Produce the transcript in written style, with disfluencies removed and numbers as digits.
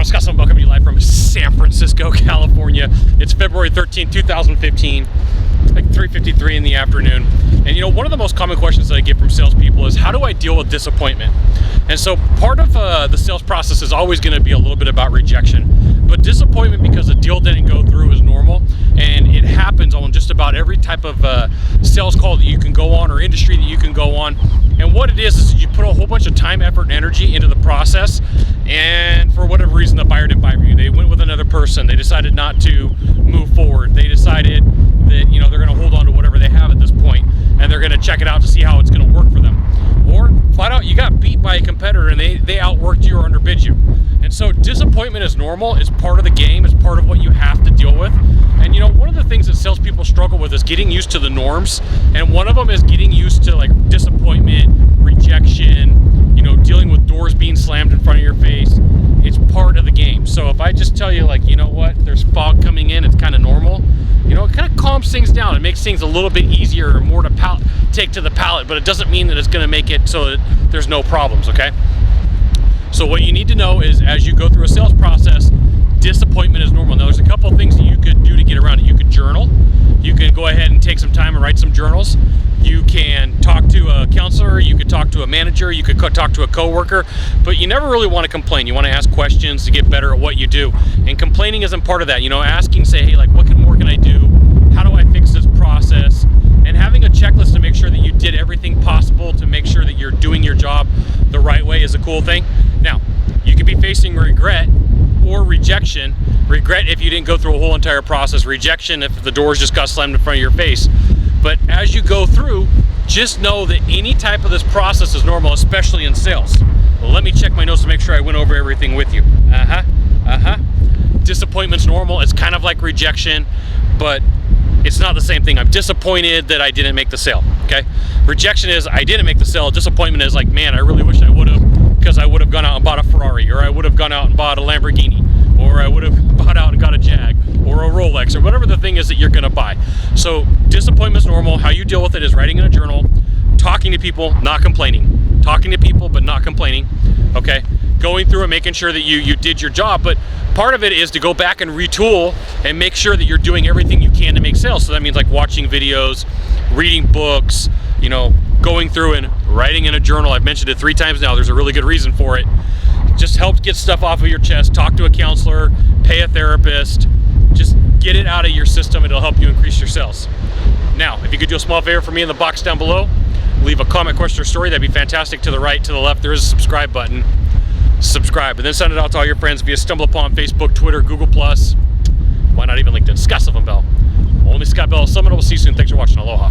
everyone, Scott Sylvan Bell coming to you live from San Francisco, California. It's February 13th, 2015, like 3:53 in the afternoon. And one of the most common questions that I get from salespeople is, how do I deal with disappointment? And so part of the sales process is always going to be a little bit about rejection. But disappointment because a deal didn't go through is normal, and it happens on just about every type of sales call that you can go on or industry that you can go on. And what it is you put a whole bunch of time, effort, and energy into the process, and for whatever reason the buyer didn't buy from you. They went with another person. They decided not to move forward. They decided that they're going to hold on to whatever they have at this point, and they're going to check it out to see how it's going to work for them. Or flat out, you got beat by a competitor and they outworked you or underbid you. And so disappointment is normal. It's part of the game. It's part of what you have to deal with. And one of the things that salespeople struggle with is getting used to the norms. And one of them is getting used to like disappointment, rejection, dealing with doors being slammed in front of your face. It's part of the game. So if I just tell you, like, there's fog coming in, it's kind of normal. It kind of calms things down. It makes things a little bit easier or more to take to the palate, but it doesn't mean that it's going to make it so that there's no problems, okay? So what you need to know is, as you go through a sales process, disappointment is normal. Now, there's a couple of things that you could do to get around it. You could journal. You can go ahead and take some time and write some journals. You can talk to a counselor. You could talk to a manager. You could talk to a coworker. But you never really want to complain. You want to ask questions to get better at what you do. And complaining isn't part of that. Asking, say, hey, like, what more can I do? How do I fix this process? And having a checklist to make sure that you did everything possible to make sure that you're doing your job the right way is a cool thing. Now, you could be facing regret or rejection. Regret if you didn't go through a whole entire process. Rejection if the doors just got slammed in front of your face. But as you go through, just know that any type of this process is normal, especially in sales. Well, let me check my notes to make sure I went over everything with you. Disappointment's normal. It's kind of like rejection, but it's not the same thing. I'm disappointed that I didn't make the sale, okay? Rejection is I didn't make the sale. Disappointment is like, man, I really wish I would have, because I would have gone out and bought a Ferrari, or I would have gone out and bought a Lamborghini, or I would have bought out and got a Jag, or a Rolex, or whatever the thing is that you're gonna buy. So disappointment's normal. How you deal with it is writing in a journal, talking to people, not complaining. Talking to people, but not complaining, okay? Going through and making sure that you did your job, but part of it is to go back and retool and make sure that you're doing everything you can to make sales. So that means like watching videos, reading books, going through and writing in a journal. I've mentioned it 3 times now. There's a really good reason for it. Just helps get stuff off of your chest. Talk to a counselor, pay a therapist, just get it out of your system. It'll help you increase your sales. Now, if you could do a small favor for me in the box down below, leave a comment, question, or story. That'd be fantastic. To the right, to the left, there is a subscribe button. Subscribe, and then send it out to all your friends via StumbleUpon, Facebook, Twitter, Google+. Why not even LinkedIn? Scott Sylvan Bell. Only Scott Bell. Summit. We'll see you soon. Thanks for watching. Aloha.